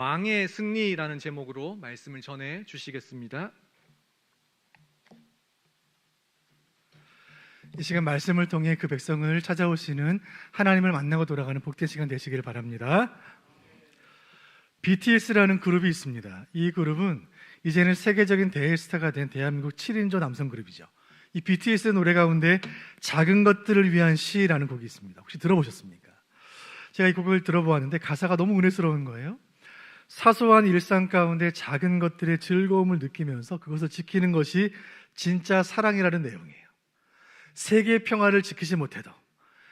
왕의 승리라는 제목으로 말씀을 전해 주시겠습니다. 이 시간 말씀을 통해 그 백성을 찾아오시는 하나님을 만나고 돌아가는 복된 시간 되시기를 바랍니다. BTS라는 그룹이 있습니다. 이 그룹은 이제는 세계적인 대스타가 된 대한민국 7인조 남성 그룹이죠. 이 BTS 노래 가운데 작은 것들을 위한 시라는 곡이 있습니다. 혹시 들어보셨습니까? 제가 이 곡을 들어보았는데 가사가 너무 은혜스러운 거예요. 사소한 일상 가운데 작은 것들의 즐거움을 느끼면서 그것을 지키는 것이 진짜 사랑이라는 내용이에요. 세계의 평화를 지키지 못해도,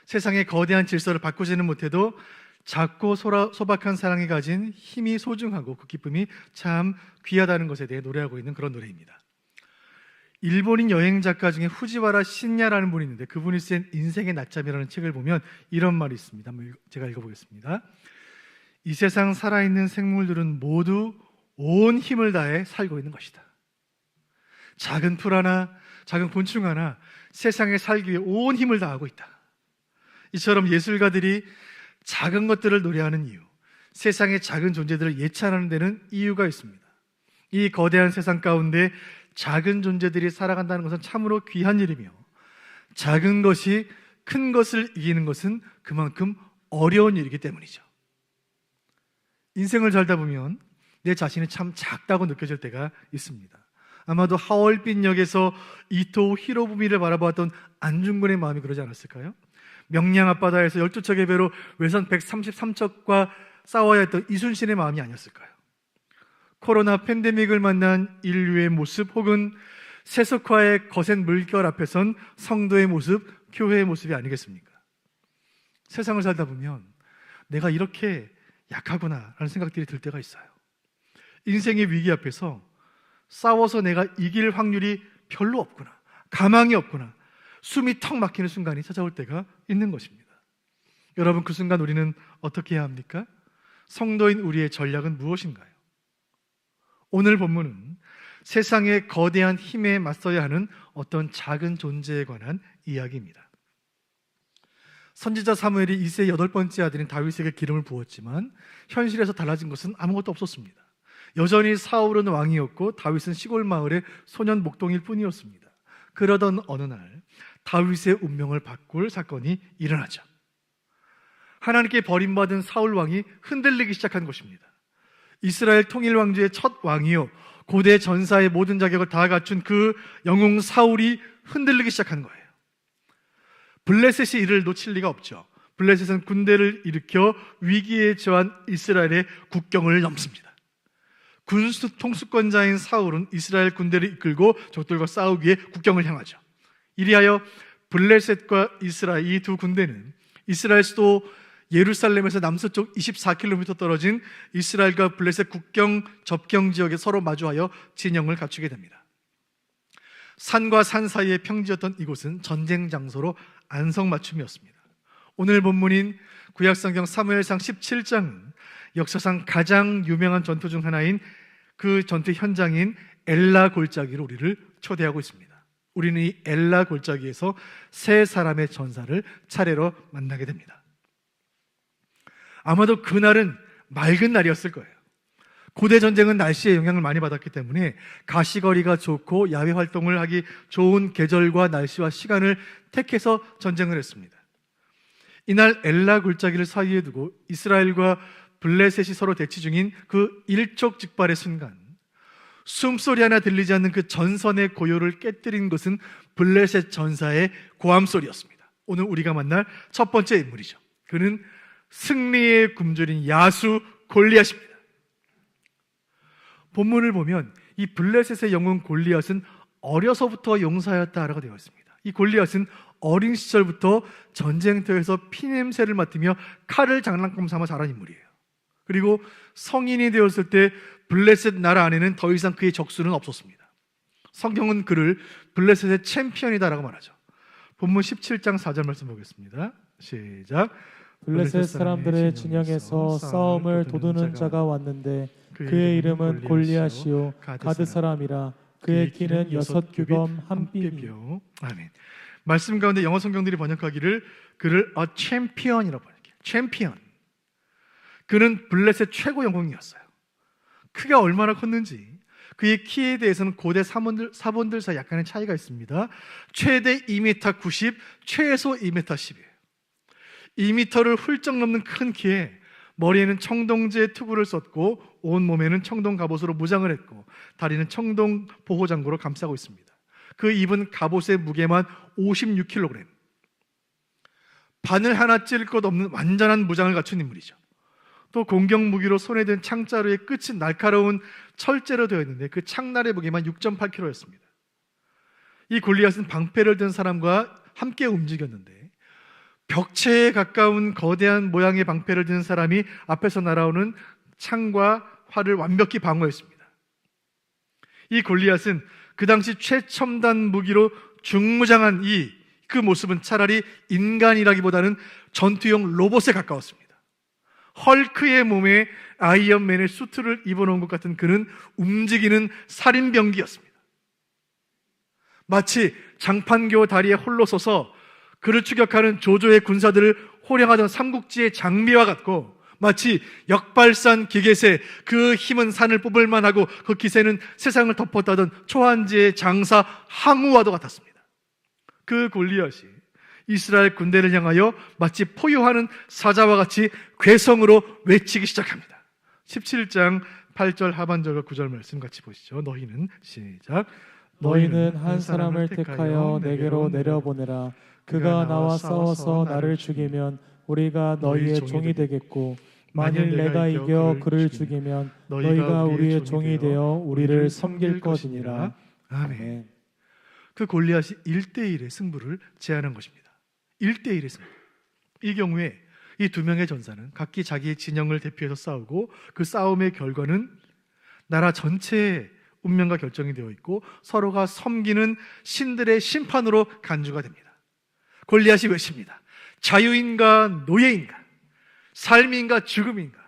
세상의 거대한 질서를 바꾸지는 못해도 작고 소박한 사랑이 가진 힘이 소중하고 그 기쁨이 참 귀하다는 것에 대해 노래하고 있는 그런 노래입니다. 일본인 여행 작가 중에 후지와라 신야라는 분이 있는데 그분이 쓴 인생의 낮잠이라는 책을 보면 이런 말이 있습니다. 한번 제가 읽어보겠습니다. 이 세상 살아있는 생물들은 모두 온 힘을 다해 살고 있는 것이다. 작은 풀 하나, 작은 곤충 하나 세상에 살기 위해 온 힘을 다하고 있다. 이처럼 예술가들이 작은 것들을 노래하는 이유, 세상의 작은 존재들을 예찬하는 데는 이유가 있습니다. 이 거대한 세상 가운데 작은 존재들이 살아간다는 것은 참으로 귀한 일이며, 작은 것이 큰 것을 이기는 것은 그만큼 어려운 일이기 때문이죠. 인생을 살다 보면 내 자신이 참 작다고 느껴질 때가 있습니다. 아마도 하얼빈 역에서 이토 히로부미를 바라보았던 안중근의 마음이 그러지 않았을까요? 명량 앞바다에서 12척의 배로 외선 133척과 싸워야 했던 이순신의 마음이 아니었을까요? 코로나 팬데믹을 만난 인류의 모습, 혹은 세속화의 거센 물결 앞에선 성도의 모습, 교회의 모습이 아니겠습니까? 세상을 살다 보면 내가 이렇게 약하구나 라는 생각들이 들 때가 있어요. 인생의 위기 앞에서 싸워서 내가 이길 확률이 별로 없구나, 가망이 없구나, 숨이 턱 막히는 순간이 찾아올 때가 있는 것입니다. 여러분, 그 순간 우리는 어떻게 해야 합니까? 성도인 우리의 전략은 무엇인가요? 오늘 본문은 세상의 거대한 힘에 맞서야 하는 어떤 작은 존재에 관한 이야기입니다. 선지자 사무엘이 이새의 8번째 아들인 다윗에게 기름을 부었지만 현실에서 달라진 것은 아무것도 없었습니다. 여전히 사울은 왕이었고 다윗은 시골 마을의 소년 목동일 뿐이었습니다. 그러던 어느 날 다윗의 운명을 바꿀 사건이 일어나죠. 하나님께 버림받은 사울 왕이 흔들리기 시작한 것입니다. 이스라엘 통일 왕조의 첫 왕이요, 고대 전사의 모든 자격을 다 갖춘 그 영웅 사울이 흔들리기 시작한 거예요. 블레셋이 이를 놓칠 리가 없죠. 블레셋은 군대를 일으켜 위기에 처한 이스라엘의 국경을 넘습니다. 군수 통수권자인 사울은 이스라엘 군대를 이끌고 적들과 싸우기 위해 국경을 향하죠. 이리하여 블레셋과 이스라엘, 이 두 군대는 이스라엘 수도 예루살렘에서 남서쪽 24km 떨어진 이스라엘과 블레셋 국경 접경 지역에 서로 마주하여 진영을 갖추게 됩니다. 산과 산 사이의 평지였던 이곳은 전쟁 장소로 안성맞춤이었습니다. 오늘 본문인 구약성경 사무엘상 17장은 역사상 가장 유명한 전투 중 하나인 그 전투 현장인 엘라 골짜기로 우리를 초대하고 있습니다. 우리는 이 엘라 골짜기에서 세 사람의 전사를 차례로 만나게 됩니다. 아마도 그날은 맑은 날이었을 거예요. 고대 전쟁은 날씨의 영향을 많이 받았기 때문에 가시거리가 좋고 야외 활동을 하기 좋은 계절과 날씨와 시간을 택해서 전쟁을 했습니다. 이날 엘라 골짜기를 사이에 두고 이스라엘과 블레셋이 서로 대치 중인 그 일촉즉발의 순간, 숨소리 하나 들리지 않는 그 전선의 고요를 깨뜨린 것은 블레셋 전사의 고함소리였습니다. 오늘 우리가 만날 첫 번째 인물이죠. 그는 승리의 굶주린 야수 골리앗입니다. 본문을 보면 이 블레셋의 영웅 골리앗은 어려서부터 용사였다라고 되어 있습니다. 이 골리앗은 어린 시절부터 전쟁터에서 피냄새를 맡으며 칼을 장난감 삼아 자란 인물이에요. 그리고 성인이 되었을 때 블레셋 나라 안에는 더 이상 그의 적수는 없었습니다. 성경은 그를 블레셋의 챔피언이다라고 말하죠. 본문 17장 4절 말씀 보겠습니다. 시작. 블레셋 사람들의 진영에서 싸움을 도두는 자가 왔는데 그의 이름은 골리앗이요 가드 사람이라. 그의 키는 6규범 한 뼘이요. 아멘. 말씀 가운데 영어 성경들이 번역하기를 그를 a champion이라고 번역해요. 챔피언. 그는 블레셋 최고 영웅이었어요. 크기가 얼마나 컸는지 그의 키에 대해서는 고대 사본들 사이 약간의 차이가 있습니다. 최대 2m 90, 최소 2m 10이에요. 2m를 훌쩍 넘는 큰 키에 머리에는 청동제 투구를 썼고 온 몸에는 청동 갑옷으로 무장을 했고 다리는 청동 보호장구로 감싸고 있습니다. 그 입은 갑옷의 무게만 56kg, 바늘 하나 찔 것 없는 완전한 무장을 갖춘 인물이죠. 또 공격 무기로 손에 든 창자루의 끝이 날카로운 철제로 되어 있는데 그 창날의 무게만 6.8kg였습니다. 이 골리앗은 방패를 든 사람과 함께 움직였는데 벽체에 가까운 거대한 모양의 방패를 든 사람이 앞에서 날아오는 창과 활을 완벽히 방어했습니다. 이 골리앗은 그 당시 최첨단 무기로 중무장한 그 모습은 차라리 인간이라기보다는 전투용 로봇에 가까웠습니다. 헐크의 몸에 아이언맨의 수트를 입어놓은 것 같은 그는 움직이는 살인병기였습니다. 마치 장판교 다리에 홀로 서서 그를 추격하는 조조의 군사들을 호령하던 삼국지의 장비와 같고 마치 역발산 기계새 그 힘은 산을 뽑을 만하고 그 기세는 세상을 덮었다던 초한지의 장사 항우와도 같았습니다. 그 골리앗이 이스라엘 군대를 향하여 마치 포효하는 사자와 같이 괴성으로 외치기 시작합니다. 17장 8절 하반절과 9절 말씀 같이 보시죠. 너희는 시작. 너희는 한 사람을 택하여 내게로 내려보내라. 그가 나와 싸워서 나를 죽이면 우리가 너희의 종이 되겠고 만일 내가 이겨 그를 죽이면 너희가 우리의 종이 되어 우리를 섬길 것이니라. 아멘. 그 골리앗이 1대1의 승부를 제안한 것입니다. 1대1의 승부. 이 경우에 이 두 명의 전사는 각기 자기의 진영을 대표해서 싸우고 그 싸움의 결과는 나라 전체의 운명과 결정이 되어 있고 서로가 섬기는 신들의 심판으로 간주가 됩니다. 골리앗이 외칩니다. 자유인가 노예인가, 삶인가 죽음인가,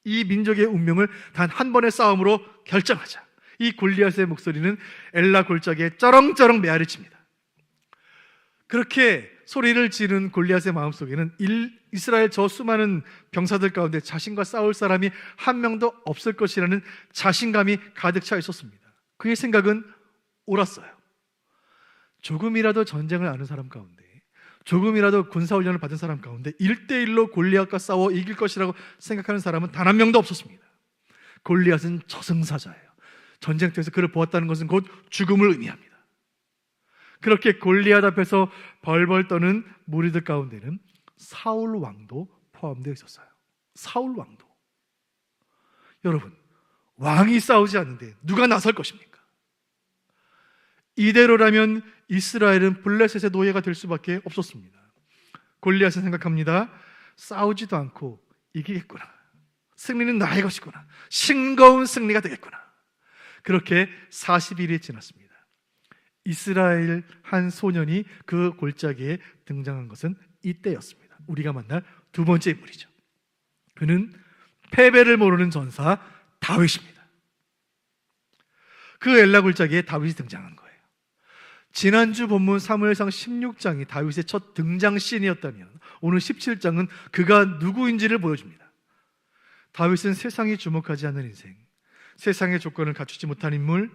이 민족의 운명을 단 한 번의 싸움으로 결정하자. 이 골리앗의 목소리는 엘라 골짜기에 쩌렁쩌렁 메아리 칩니다. 그렇게 소리를 지른 골리앗의 마음속에는 이스라엘 저 수많은 병사들 가운데 자신과 싸울 사람이 한 명도 없을 것이라는 자신감이 가득 차 있었습니다. 그의 생각은 옳았어요. 조금이라도 전쟁을 아는 사람 가운데, 조금이라도 군사훈련을 받은 사람 가운데 1대1로 골리앗과 싸워 이길 것이라고 생각하는 사람은 단 한 명도 없었습니다. 골리앗은 저승사자예요. 전쟁터에서 그를 보았다는 것은 곧 죽음을 의미합니다. 그렇게 골리앗 앞에서 벌벌 떠는 무리들 가운데는 사울 왕도 포함되어 있었어요. 사울 왕도. 여러분, 왕이 싸우지 않는데 누가 나설 것입니까? 이대로라면 이스라엘은 블레셋의 노예가 될 수밖에 없었습니다. 골리앗은 생각합니다. 싸우지도 않고 이기겠구나. 승리는 나의 것이구나. 싱거운 승리가 되겠구나. 그렇게 40일이 지났습니다. 이스라엘 한 소년이 그 골짜기에 등장한 것은 이때였습니다. 우리가 만날 두 번째 인물이죠. 그는 패배를 모르는 전사 다윗입니다. 그 엘라 골짜기에 다윗이 등장한 거예요. 지난주 본문 사무엘상 16장이 다윗의 첫 등장 씬이었다면 오늘 17장은 그가 누구인지를 보여줍니다. 다윗은 세상이 주목하지 않는 인생, 세상의 조건을 갖추지 못한 인물,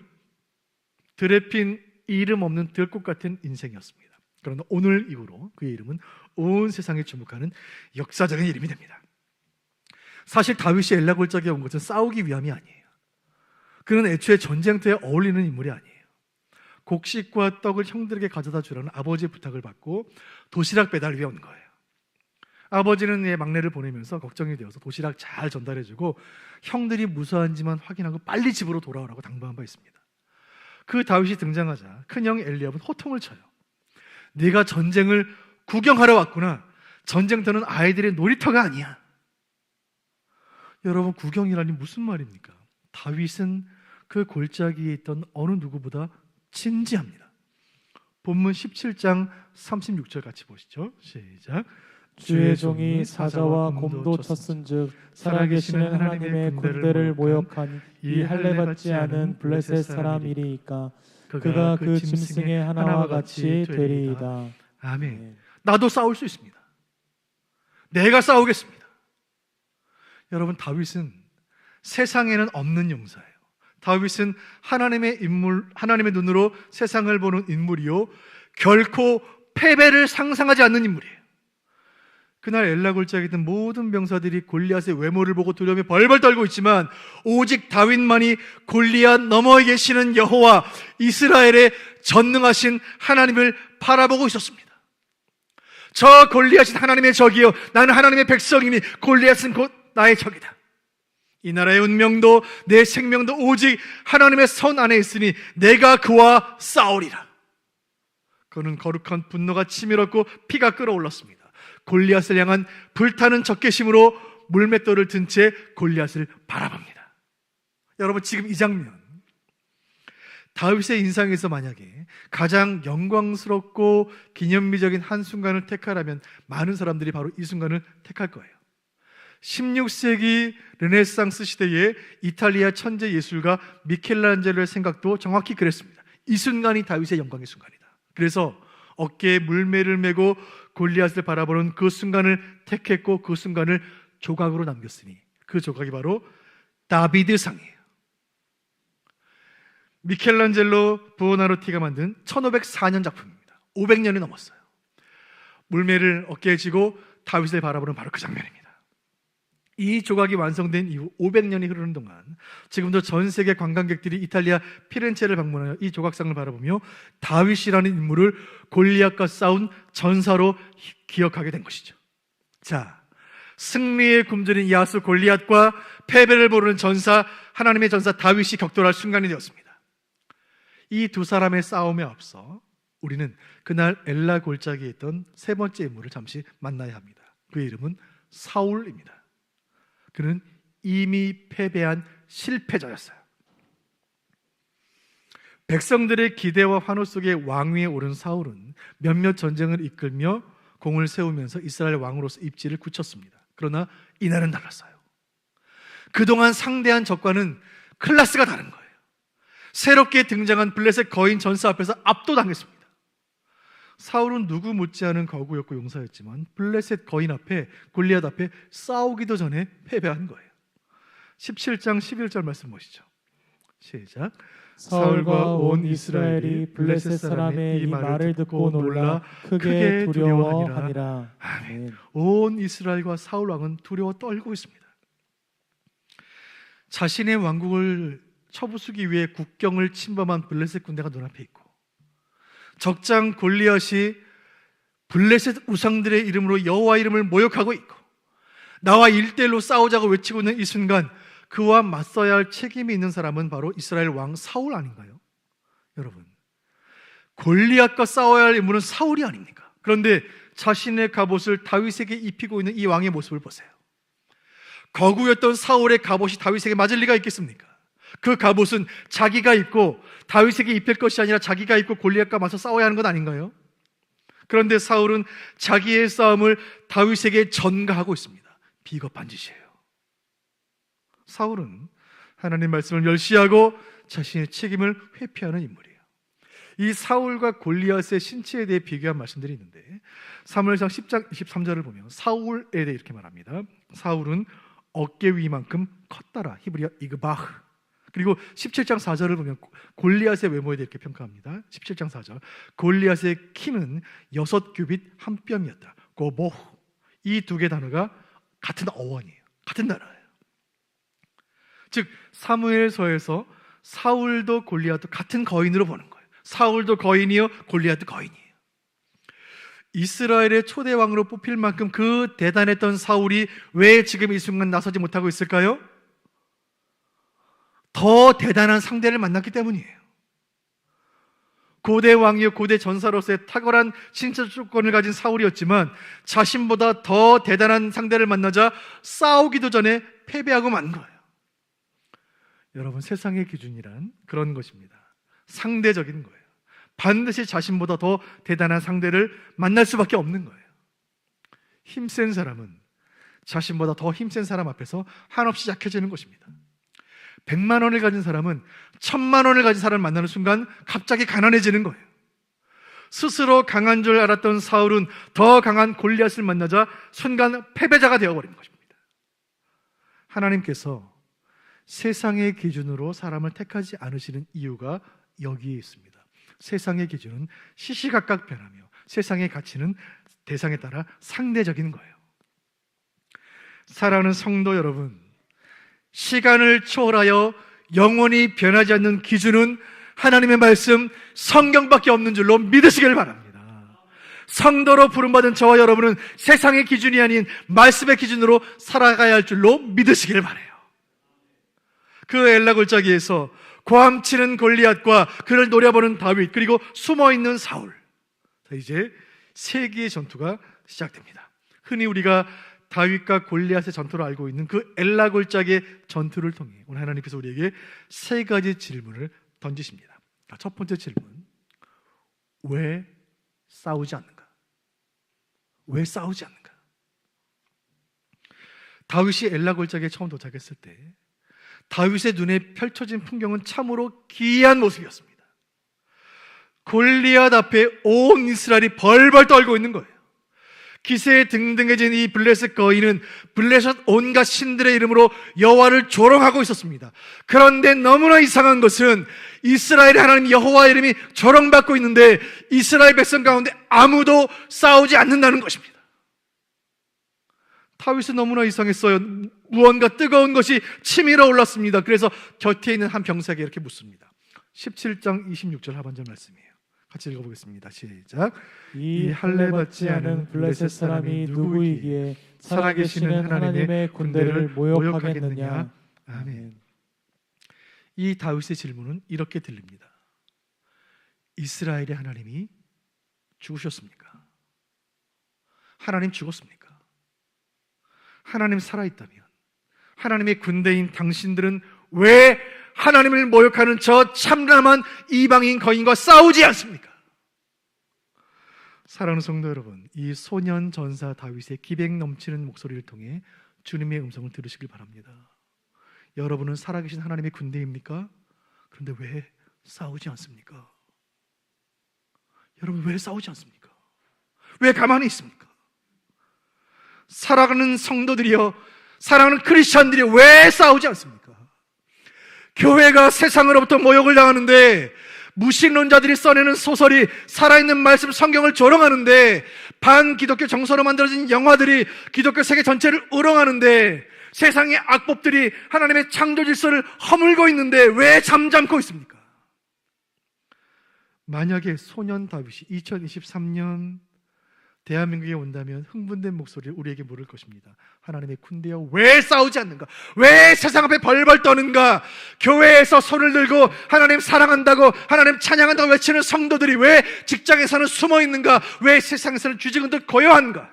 들에 핀 이름 없는 들꽃 같은 인생이었습니다. 그러나 오늘 이후로 그의 이름은 온 세상에 주목하는 역사적인 이름이 됩니다. 사실 다윗이 엘라 골짜기에 온 것은 싸우기 위함이 아니에요. 그는 애초에 전쟁터에 어울리는 인물이 아니에요. 곡식과 떡을 형들에게 가져다 주라는 아버지의 부탁을 받고 도시락 배달 위해 온 거예요. 아버지는 의 막내를 보내면서 걱정이 되어서 도시락 잘 전달해주고 형들이 무사한지만 확인하고 빨리 집으로 돌아오라고 당부한 바 있습니다. 그 다윗이 등장하자 큰형 엘리압은 호통을 쳐요. 네가 전쟁을 구경하러 왔구나. 전쟁터는 아이들의 놀이터가 아니야. 여러분, 구경이라니 무슨 말입니까? 다윗은 그 골짜기에 있던 어느 누구보다 진지합니다. 본문 17장 36절 같이 보시죠. 시작. 주의 종이 사자와 곰도 쳤은즉 살아계시는 하나님의 군대를 모욕한 이 할례받지 않은 블레셋 사람이리이까 그가 그 짐승의 하나와 같이 되리이다. 아멘. 나도 싸울 수 있습니다. 내가 싸우겠습니다. 여러분, 다윗은 세상에는 없는 용사예요. 다윗은 하나님의 인물, 하나님의 눈으로 세상을 보는 인물이요, 결코 패배를 상상하지 않는 인물이에요. 그날 엘라 골짜기에 있던 모든 병사들이 골리앗의 외모를 보고 두려움에 벌벌 떨고 있지만 오직 다윗만이 골리앗 너머에 계시는 여호와, 이스라엘의 전능하신 하나님을 바라보고 있었습니다. 저 골리앗은 하나님의 적이요, 나는 하나님의 백성이니 골리앗은 곧 나의 적이다. 이 나라의 운명도 내 생명도 오직 하나님의 손 안에 있으니 내가 그와 싸우리라. 그는 거룩한 분노가 치밀었고 피가 끓어올랐습니다. 골리앗을 향한 불타는 적개심으로 물맷돌을 든 채 골리앗을 바라봅니다. 여러분, 지금 이 장면, 다윗의 인상에서 만약에 가장 영광스럽고 기념비적인 한순간을 택하라면 많은 사람들이 바로 이 순간을 택할 거예요. 16세기 르네상스 시대의 이탈리아 천재 예술가 미켈란젤로의 생각도 정확히 그랬습니다. 이 순간이 다윗의 영광의 순간이다. 그래서 어깨에 물매를 메고 골리앗을 바라보는 그 순간을 택했고 그 순간을 조각으로 남겼으니 그 조각이 바로 다비드상이에요. 미켈란젤로 부오나로티가 만든 1504년 작품입니다. 500년이 넘었어요. 물매를 어깨에 쥐고 다윗을 바라보는 바로 그 장면입니다. 이 조각이 완성된 이후 500년이 흐르는 동안 지금도 전 세계 관광객들이 이탈리아 피렌체를 방문하여 이 조각상을 바라보며 다윗이라는 인물을 골리앗과 싸운 전사로 기억하게 된 것이죠. 자, 승리의 굶주린 야수 골리앗과 패배를 모르는 전사, 하나님의 전사 다윗이 격돌할 순간이 되었습니다. 이 두 사람의 싸움에 앞서 우리는 그날 엘라 골짜기에 있던 세 번째 인물을 잠시 만나야 합니다. 그의 이름은 사울입니다. 그는 이미 패배한 실패자였어요. 백성들의 기대와 환호 속에 왕위에 오른 사울은 몇몇 전쟁을 이끌며 공을 세우면서 이스라엘 왕으로서 입지를 굳혔습니다. 그러나 이날은 달랐어요. 그동안 상대한 적과는 클래스가 다른 거예요. 새롭게 등장한 블레셋 거인 전사 앞에서 압도당했습니다. 사울은 누구 못지않은 거구였고 용사였지만 블레셋 거인 앞에, 골리앗 앞에 싸우기도 전에 패배한 거예요. 17장 11절 말씀 보시죠. 시작. 사울과 온 이스라엘이 블레셋 사람의 이 말을 듣고 놀라 크게 두려워하니라. 아멘. 온 이스라엘과 사울 왕은 두려워 떨고 있습니다. 자신의 왕국을 쳐부수기 위해 국경을 침범한 블레셋 군대가 눈앞에 있고 적장 골리앗이 블레셋 우상들의 이름으로 여호와 이름을 모욕하고 있고 나와 1대1로 싸우자고 외치고 있는 이 순간 그와 맞서야 할 책임이 있는 사람은 바로 이스라엘 왕 사울 아닌가요? 여러분, 골리앗과 싸워야 할 인물은 사울이 아닙니까? 그런데 자신의 갑옷을 다윗에게 입히고 있는 이 왕의 모습을 보세요. 거구였던 사울의 갑옷이 다윗에게 맞을 리가 있겠습니까? 그 갑옷은 자기가 입고 다윗에게 입힐 것이 아니라 자기가 입고 골리앗과 맞서 싸워야 하는 것 아닌가요? 그런데 사울은 자기의 싸움을 다윗에게 전가하고 있습니다. 비겁한 짓이에요. 사울은 하나님 말씀을 멸시하고 자신의 책임을 회피하는 인물이에요. 이 사울과 골리앗의 신체에 대해 비교한 말씀들이 있는데 사무엘상 10장 23절을 보면 사울에 대해 이렇게 말합니다. 사울은 어깨 위만큼 컸더라. 히브리어 이그바흐. 그리고 17장 4절을 보면 골리앗의 외모에 대해 이렇게 평가합니다. 17장 4절. 골리앗의 키는 6규빗 한 뼘이었다. 고보후. 이 두 개 단어가 같은 어원이에요. 같은 단어예요. 즉 사무엘서에서 사울도 골리앗도 같은 거인으로 보는 거예요. 사울도 거인이요, 골리앗도 거인이에요. 이스라엘의 초대 왕으로 뽑힐 만큼 그 대단했던 사울이 왜 지금 이 순간 나서지 못하고 있을까요? 더 대단한 상대를 만났기 때문이에요. 고대 왕이요 고대 전사로서의 탁월한 신체 조건을 가진 사울이었지만 자신보다 더 대단한 상대를 만나자 싸우기도 전에 패배하고 만 거예요. 여러분, 세상의 기준이란 그런 것입니다. 상대적인 거예요. 반드시 자신보다 더 대단한 상대를 만날 수밖에 없는 거예요. 힘센 사람은 자신보다 더 힘센 사람 앞에서 한없이 약해지는 것입니다. 100만 원을 가진 사람은 1000만 원을 가진 사람을 만나는 순간 갑자기 가난해지는 거예요. 스스로 강한 줄 알았던 사울은 더 강한 골리앗을 만나자 순간 패배자가 되어버리는 것입니다. 하나님께서 세상의 기준으로 사람을 택하지 않으시는 이유가 여기에 있습니다. 세상의 기준은 시시각각 변하며 세상의 가치는 대상에 따라 상대적인 거예요. 사랑하는 성도 여러분, 시간을 초월하여 영원히 변하지 않는 기준은 하나님의 말씀 성경밖에 없는 줄로 믿으시길 바랍니다. 성도로 부름받은 저와 여러분은 세상의 기준이 아닌 말씀의 기준으로 살아가야 할 줄로 믿으시길 바라요. 그 엘라 골짜기에서 고함치는 골리앗과 그를 노려보는 다윗, 그리고 숨어있는 사울. 자, 이제 세 개의 전투가 시작됩니다. 흔히 우리가 다윗과 골리앗의 전투로 알고 있는 그 엘라 골짜기의 전투를 통해 오늘 하나님께서 우리에게 세 가지 질문을 던지십니다. 첫 번째 질문, 왜 싸우지 않는가? 왜 싸우지 않는가? 다윗이 엘라 골짜기에 처음 도착했을 때 다윗의 눈에 펼쳐진 풍경은 참으로 기이한 모습이었습니다. 골리앗 앞에 온 이스라엘이 벌벌 떨고 있는 거예요. 기세에 등등해진 이 블레셋 거인은 블레셋 온갖 신들의 이름으로 여호와를 조롱하고 있었습니다. 그런데 너무나 이상한 것은 이스라엘의 하나님 여호와 이름이 조롱받고 있는데 이스라엘 백성 가운데 아무도 싸우지 않는다는 것입니다. 다윗은 너무나 이상했어요. 무언가 뜨거운 것이 치밀어 올랐습니다. 그래서 곁에 있는 한 병사에게 이렇게 묻습니다. 17장 26절 하반절 말씀이에요. 같이 읽어보겠습니다. 시작. 이 할례 받지 않은 블레셋 사람이 누구이기에 살아계시는 하나님의 군대를 모욕하겠느냐. 아멘. 이 다윗의 질문은 이렇게 들립니다. 이스라엘의 하나님이 죽으셨습니까? 하나님 죽었습니까? 하나님 살아있다면 하나님의 군대인 당신들은 왜 하나님을 모욕하는 저 참담한 이방인 거인과 싸우지 않습니까? 사랑하는 성도 여러분, 이 소년 전사 다윗의 기백 넘치는 목소리를 통해 주님의 음성을 들으시길 바랍니다. 여러분은 살아계신 하나님의 군대입니까? 그런데 왜 싸우지 않습니까? 여러분, 왜 싸우지 않습니까? 왜 가만히 있습니까? 사랑하는 성도들이여, 사랑하는 크리스찬들이 왜 싸우지 않습니까? 교회가 세상으로부터 모욕을 당하는데, 무신론자들이 써내는 소설이 살아있는 말씀 성경을 조롱하는데, 반기독교 정서로 만들어진 영화들이 기독교 세계 전체를 우롱하는데, 세상의 악법들이 하나님의 창조 질서를 허물고 있는데 왜 잠잠고 있습니까? 만약에 소년 다윗이 2023년 대한민국에 온다면 흥분된 목소리를 우리에게 물을 것입니다. 하나님의 군대여, 왜 싸우지 않는가? 왜 세상 앞에 벌벌 떠는가? 교회에서 손을 들고 하나님 사랑한다고, 하나님 찬양한다고 외치는 성도들이 왜 직장에서는 숨어 있는가? 왜 세상에서는 쥐죽은 듯 고요한가?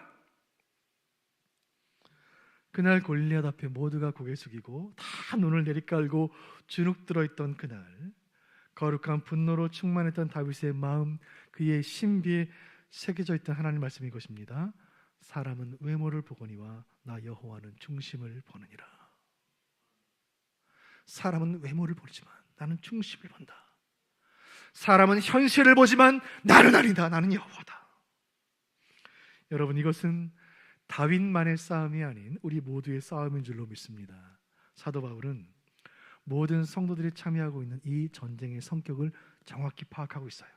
그날 골리앗 앞에 모두가 고개 숙이고 다 눈을 내리깔고 주눅 들어있던 그날, 거룩한 분노로 충만했던 다윗의 마음, 그의 신비에 새겨져 있던 하나님 말씀이 것입니다. 사람은 외모를 보거니와 나 여호와는 중심을 보느니라. 사람은 외모를 보지만 나는 중심을 본다. 사람은 현실을 보지만 나는 아니다. 나는 여호와다. 여러분, 이것은 다윗만의 싸움이 아닌 우리 모두의 싸움인 줄로 믿습니다. 사도 바울은 모든 성도들이 참여하고 있는 이 전쟁의 성격을 정확히 파악하고 있어요.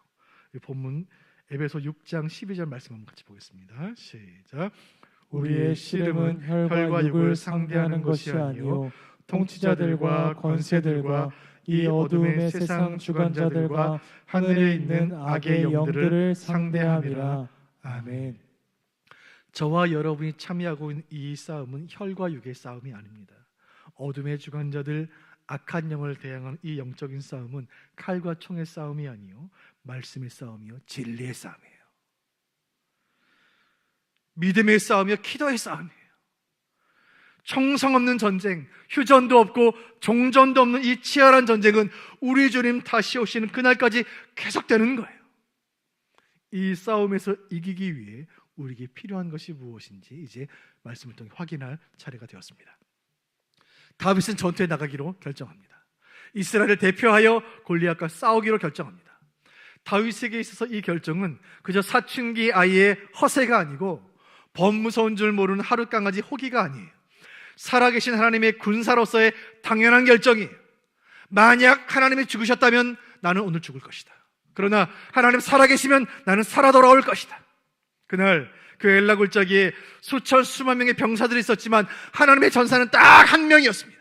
이 본문 에베소 6장 12절 말씀 한번 같이 보겠습니다. 시작. 우리의 씨름은 혈과 육을 상대하는 것이 아니요 통치자들과 권세들과 이 어두움의 세상 주관자들과 하늘에 있는 악의 영들을 상대함이라. 아멘. 저와 여러분이 참여하고 있는 이 싸움은 혈과 육의 싸움이 아닙니다. 어둠의 주관자들, 악한 영을 대항하는 이 영적인 싸움은 칼과 총의 싸움이 아니요 말씀의 싸움이요 진리의 싸움이에요. 믿음의 싸움이요 기도의 싸움이에요. 청성 없는 전쟁, 휴전도 없고 종전도 없는 이 치열한 전쟁은 우리 주님 다시 오시는 그날까지 계속되는 거예요. 이 싸움에서 이기기 위해 우리에게 필요한 것이 무엇인지 이제 말씀을 통해 확인할 차례가 되었습니다. 다윗은 전투에 나가기로 결정합니다. 이스라엘을 대표하여 골리앗과 싸우기로 결정합니다. 다윗에게 있어서 이 결정은 그저 사춘기 아이의 허세가 아니고 범무서운 줄 모르는 하룻강아지 호기가 아니에요. 살아계신 하나님의 군사로서의 당연한 결정이에요. 만약 하나님이 죽으셨다면 나는 오늘 죽을 것이다. 그러나 하나님 살아계시면 나는 살아 돌아올 것이다. 그날 그 엘라 골짜기에 수천 수만 명의 병사들이 있었지만 하나님의 전사는 딱 한 명이었습니다.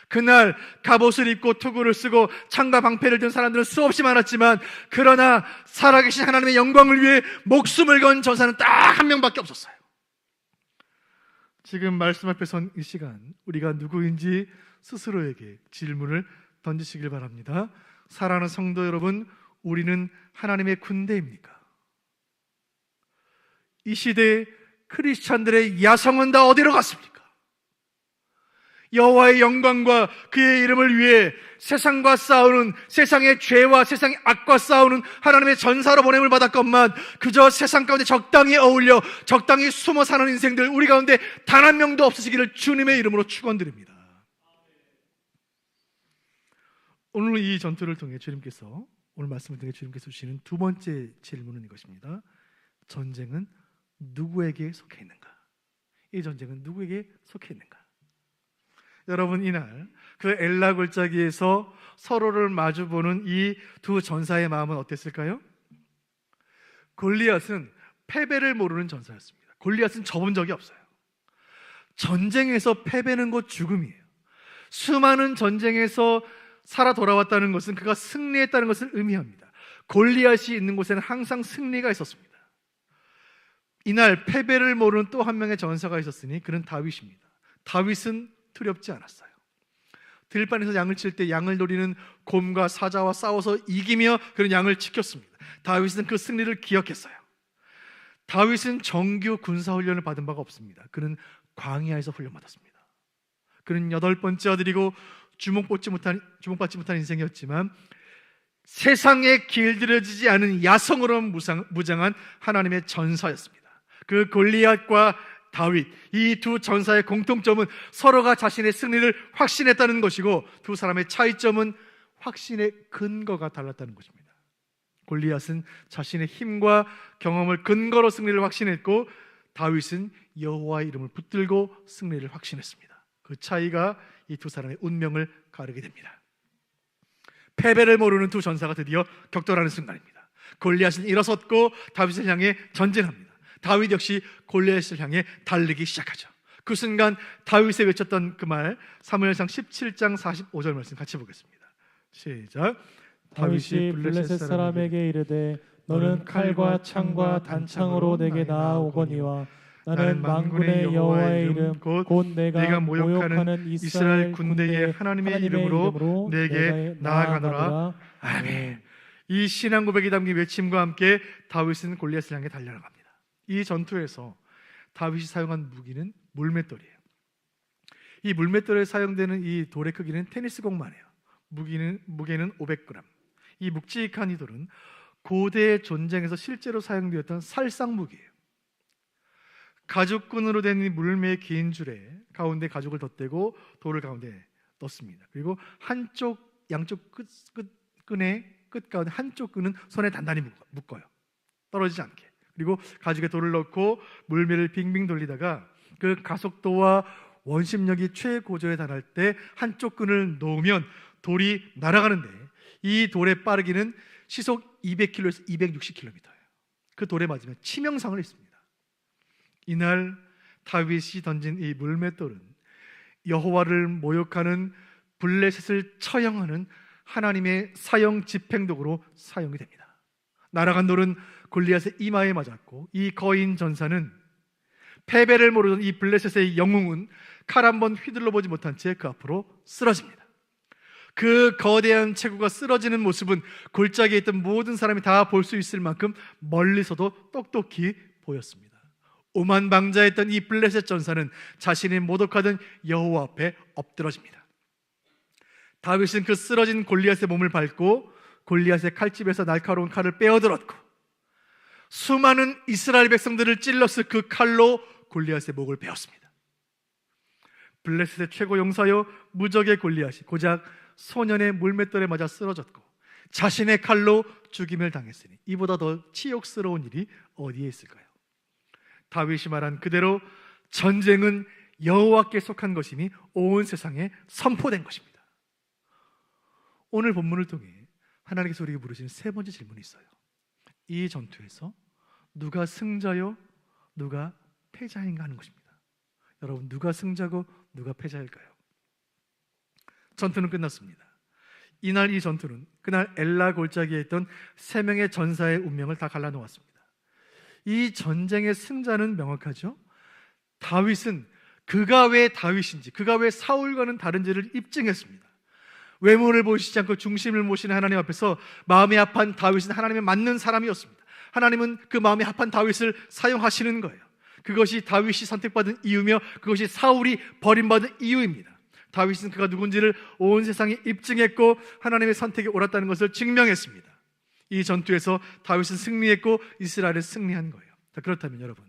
그날 갑옷을 입고 투구를 쓰고 창과 방패를 든 사람들은 수없이 많았지만 그러나 살아계신 하나님의 영광을 위해 목숨을 건 전사는 딱 한 명밖에 없었어요. 지금 말씀 앞에 선 이 시간 우리가 누구인지 스스로에게 질문을 던지시길 바랍니다. 사랑하는 성도 여러분, 우리는 하나님의 군대입니까? 이 시대에 크리스찬들의 야성은 다 어디로 갔습니까? 여호와의 영광과 그의 이름을 위해 세상과 싸우는, 세상의 죄와 세상의 악과 싸우는 하나님의 전사로 보냄을 받았건만 그저 세상 가운데 적당히 어울려 적당히 숨어 사는 인생들 우리 가운데 단 한 명도 없으시기를 주님의 이름으로 축원드립니다. 오늘 이 전투를 통해 주님께서, 오늘 말씀을 통해 주님께서 주시는 두 번째 질문은 이것입니다. 전쟁은 누구에게 속해 있는가? 이 전쟁은 누구에게 속해 있는가? 여러분, 이날 그 엘라 골짜기에서 서로를 마주보는 이 두 전사의 마음은 어땠을까요? 골리앗은 패배를 모르는 전사였습니다. 골리앗은 접은 적이 없어요. 전쟁에서 패배는 곧 죽음이에요. 수많은 전쟁에서 살아 돌아왔다는 것은 그가 승리했다는 것을 의미합니다. 골리앗이 있는 곳에는 항상 승리가 있었습니다. 이날 패배를 모르는 또 한 명의 전사가 있었으니 그는 다윗입니다. 다윗은 두렵지 않았어요. 들판에서 양을 칠 때 양을 노리는 곰과 사자와 싸워서 이기며 그는 양을 지켰습니다. 다윗은 그 승리를 기억했어요. 다윗은 정규 군사훈련을 받은 바가 없습니다. 그는 광야에서 훈련받았습니다. 그는 8번째 아들이고 주목받지 못한 인생이었지만 세상에 길들여지지 않은 야성으로 무장한 하나님의 전사였습니다. 그 골리앗과 다윗, 이 두 전사의 공통점은 서로가 자신의 승리를 확신했다는 것이고 두 사람의 차이점은 확신의 근거가 달랐다는 것입니다. 골리앗은 자신의 힘과 경험을 근거로 승리를 확신했고 다윗은 여호와의 이름을 붙들고 승리를 확신했습니다. 그 차이가 이 두 사람의 운명을 가르게 됩니다. 패배를 모르는 두 전사가 드디어 격돌하는 순간입니다. 골리앗은 일어섰고 다윗을 향해 전진합니다. 다윗 역시 골리앗을 향해 달리기 시작하죠. 그 순간 다윗이 외쳤던 그 말, 사무엘상 17장 45절 말씀 같이 보겠습니다. 시작. 다윗이 블레셋 사람에게 이르되 너는 칼과 창과 단창으로 내게 나아오거니와 나는 만군의 여호와의 이름 곧 내가 모욕하는 이스라엘 군대의 하나님의 이름으로 내게 나아가노라. 아멘. 이 신앙 고백이 담긴 외침과 함께 다윗은 골리앗을 향해 달려나갑니다. 이 전투에서 다윗이 사용한 무기는 물맷돌이에요. 이 물맷돌에 사용되는 이 돌의 크기는 테니스공만 해요. 무게는 500g. 이 묵직한 이 돌은 고대 전쟁에서 실제로 사용되었던 살상 무기예요. 가죽끈으로 된 이 물매의 긴 줄에 가운데 가죽을 덧대고 돌을 가운데 넣습니다. 그리고 양쪽 끝 가운데 한쪽 끈은 손에 단단히 묶어요. 떨어지지 않게. 그리고 가죽에 돌을 넣고 물매를 빙빙 돌리다가 그 가속도와 원심력이 최고조에 달할 때 한쪽 끈을 놓으면 돌이 날아가는데 이 돌의 빠르기는 시속 200km에서 260km예요. 그 돌에 맞으면 치명상을 입습니다. 이날 다윗이 던진 이 물맷돌은 여호와를 모욕하는 블레셋을 처형하는 하나님의 사형 집행도구로 사용이 됩니다. 날아간 돌은 골리앗의 이마에 맞았고 이 거인 전사는 패배를 모르던 이 블레셋의 영웅은 칼 한 번 휘둘러 보지 못한 채 그 앞으로 쓰러집니다. 그 거대한 체구가 쓰러지는 모습은 골짜기에 있던 모든 사람이 다 볼 수 있을 만큼 멀리서도 똑똑히 보였습니다. 오만방자했던 이 블레셋 전사는 자신이 모독하던 여호와 앞에 엎드러집니다. 다윗은 그 쓰러진 골리앗의 몸을 밟고 골리앗의 칼집에서 날카로운 칼을 빼어들었고 수많은 이스라엘 백성들을 찔렀을 그 칼로 골리앗의 목을 베었습니다. 블레셋의 최고 용사요 무적의 골리앗이 고작 소년의 물맷돌에 맞아 쓰러졌고 자신의 칼로 죽임을 당했으니 이보다 더 치욕스러운 일이 어디에 있을까요? 다윗이 말한 그대로 전쟁은 여호와께 속한 것임이 온 세상에 선포된 것입니다. 오늘 본문을 통해 하나님께서 우리에게 물으시는 세 번째 질문이 있어요. 이 전투에서 누가 승자요, 누가 패자인가 하는 것입니다. 여러분, 누가 승자고 누가 패자일까요? 전투는 끝났습니다. 이날 이 전투는 그날 엘라 골짜기에 있던 세 명의 전사의 운명을 다 갈라놓았습니다. 이 전쟁의 승자는 명확하죠. 다윗은 그가 왜 다윗인지, 그가 왜 사울과는 다른지를 입증했습니다. 외모를 보시지 않고 중심을 모시는 하나님 앞에서 마음이 합한 다윗은 하나님의 맞는 사람이었습니다. 하나님은 그 마음이 합한 다윗을 사용하시는 거예요. 그것이 다윗이 선택받은 이유며 그것이 사울이 버림받은 이유입니다. 다윗은 그가 누군지를 온 세상에 입증했고 하나님의 선택에 옳았다는 것을 증명했습니다. 이 전투에서 다윗은 승리했고 이스라엘은 승리한 거예요. 자, 그렇다면 여러분,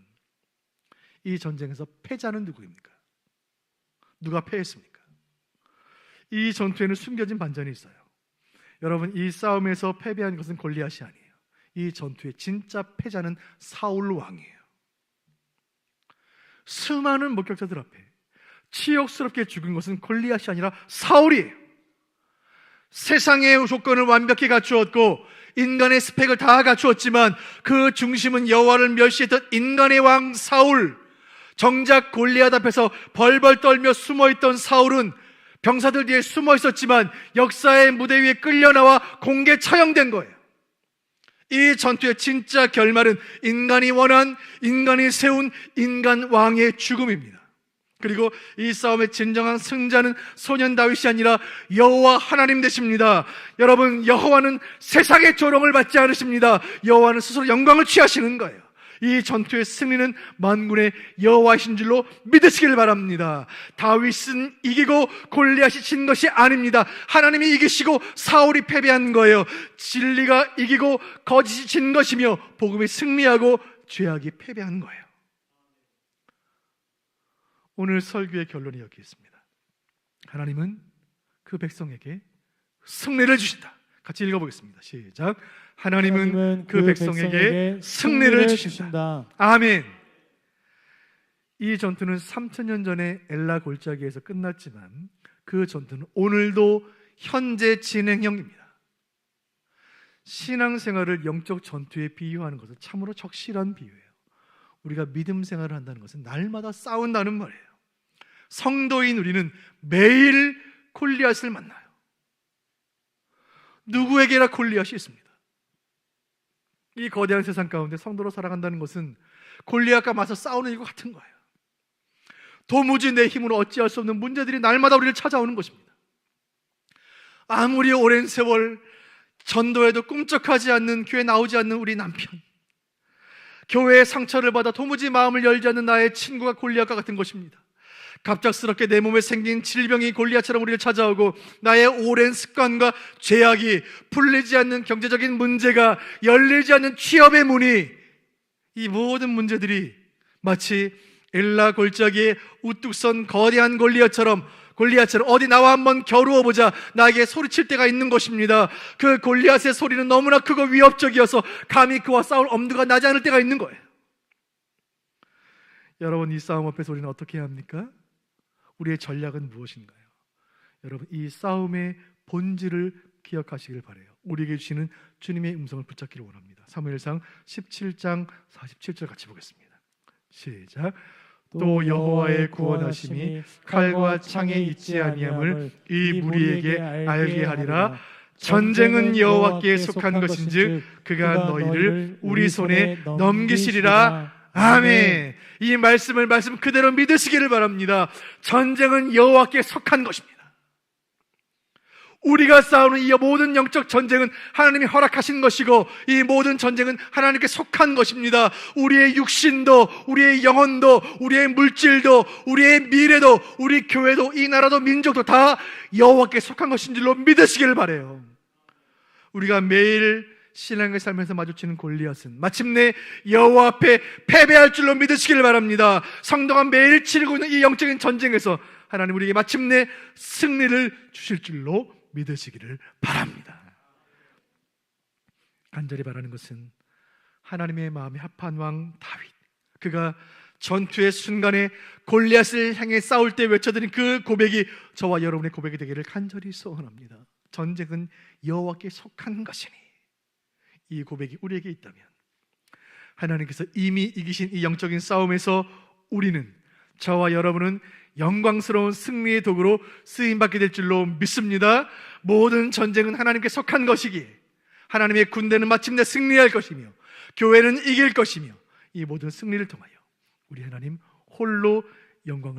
이 전쟁에서 패자는 누구입니까? 누가 패했습니까? 이 전투에는 숨겨진 반전이 있어요. 여러분, 이 싸움에서 패배한 것은 골리앗이 아니에요. 이 전투의 진짜 패자는 사울 왕이에요. 수많은 목격자들 앞에 치욕스럽게 죽은 것은 골리앗이 아니라 사울이에요. 세상의 조건을 완벽히 갖추었고 인간의 스펙을 다 갖추었지만 그 중심은 여호와를 멸시했던 인간의 왕 사울. 정작 골리앗 앞에서 벌벌 떨며 숨어있던 사울은 병사들 뒤에 숨어 있었지만 역사의 무대 위에 끌려나와 공개 처형된 거예요. 이 전투의 진짜 결말은 인간이 원한, 인간이 세운 인간 왕의 죽음입니다. 그리고 이 싸움의 진정한 승자는 소년 다윗이 아니라 여호와 하나님 되십니다. 여러분, 여호와는 세상의 조롱을 받지 않으십니다. 여호와는 스스로 영광을 취하시는 거예요. 이 전투의 승리는 만군의 여호와이신 줄로 믿으시길 바랍니다. 다윗은 이기고 골리앗이 진 것이 아닙니다. 하나님이 이기시고 사울이 패배한 거예요. 진리가 이기고 거짓이 진 것이며 복음이 승리하고 죄악이 패배한 거예요. 오늘 설교의 결론이 여기 있습니다. 하나님은 그 백성에게 승리를 주신다. 같이 읽어보겠습니다. 시작. 하나님은 그 백성에게 승리를 주신다. 아멘. 이 전투는 3000년 전에 엘라 골짜기에서 끝났지만 그 전투는 오늘도 현재 진행형입니다. 신앙생활을 영적 전투에 비유하는 것은 참으로 적실한 비유예요. 우리가 믿음 생활을 한다는 것은 날마다 싸운다는 말이에요. 성도인 우리는 매일 골리앗을 만나요. 누구에게나 골리앗이 있습니다. 이 거대한 세상 가운데 성도로 살아간다는 것은 골리앗과 맞서 싸우는 일과 같은 거예요. 도무지 내 힘으로 어찌할 수 없는 문제들이 날마다 우리를 찾아오는 것입니다. 아무리 오랜 세월 전도해도 꿈쩍하지 않는, 교회 나오지 않는 우리 남편, 교회의 상처를 받아 도무지 마음을 열지 않는 나의 친구가 골리앗과 같은 것입니다. 갑작스럽게 내 몸에 생긴 질병이 골리앗처럼 우리를 찾아오고 나의 오랜 습관과 죄악이, 풀리지 않는 경제적인 문제가, 열리지 않는 취업의 문이, 이 모든 문제들이 마치 엘라 골짜기에 우뚝 선 거대한 골리앗처럼 어디 나와 한번 겨루어보자, 나에게 소리칠 때가 있는 것입니다. 그 골리앗의 소리는 너무나 크고 위협적이어서 감히 그와 싸울 엄두가 나지 않을 때가 있는 거예요. 여러분, 이 싸움 앞에서 우리는 어떻게 해야 합니까? 우리의 전략은 무엇인가요? 여러분, 이 싸움의 본질을 기억하시길 바라요. 우리에게 주시는 주님의 음성을 붙잡기를 원합니다. 사무엘상 17장 47절 같이 보겠습니다. 시작. 또 여호와의 구원하심이 칼과 창에 있지 아니함을 이 무리에게 알게 하리라. 전쟁은 여호와께 속한 것인즉 그가 너희를 우리 손에 넘기시리라. 아멘. 이 말씀 그대로 믿으시기를 바랍니다. 전쟁은 여호와께 속한 것입니다. 우리가 싸우는 이 모든 영적 전쟁은 하나님이 허락하신 것이고 이 모든 전쟁은 하나님께 속한 것입니다. 우리의 육신도, 우리의 영혼도, 우리의 물질도, 우리의 미래도, 우리 교회도, 이 나라도, 민족도 다 여호와께 속한 것인 줄로 믿으시기를 바라요. 우리가 매일 신앙의 삶에서 마주치는 골리앗은 마침내 여호와 앞에 패배할 줄로 믿으시기를 바랍니다. 성도가 매일 치르고 있는 이 영적인 전쟁에서 하나님 우리에게 마침내 승리를 주실 줄로 믿으시기를 바랍니다. 간절히 바라는 것은 하나님의 마음이 합한 왕 다윗, 그가 전투의 순간에 골리앗을 향해 싸울 때 외쳐드린 그 고백이 저와 여러분의 고백이 되기를 간절히 소원합니다. 전쟁은 여호와께 속한 것이니, 이 고백이 우리에게 있다면 하나님께서 이미 이기신 이 영적인 싸움에서 우리는, 저와 여러분은 영광스러운 승리의 도구로 쓰임받게 될 줄로 믿습니다. 모든 전쟁은 하나님께 속한 것이기에 하나님의 군대는 마침내 승리할 것이며 교회는 이길 것이며 이 모든 승리를 통하여 우리 하나님 홀로 영광을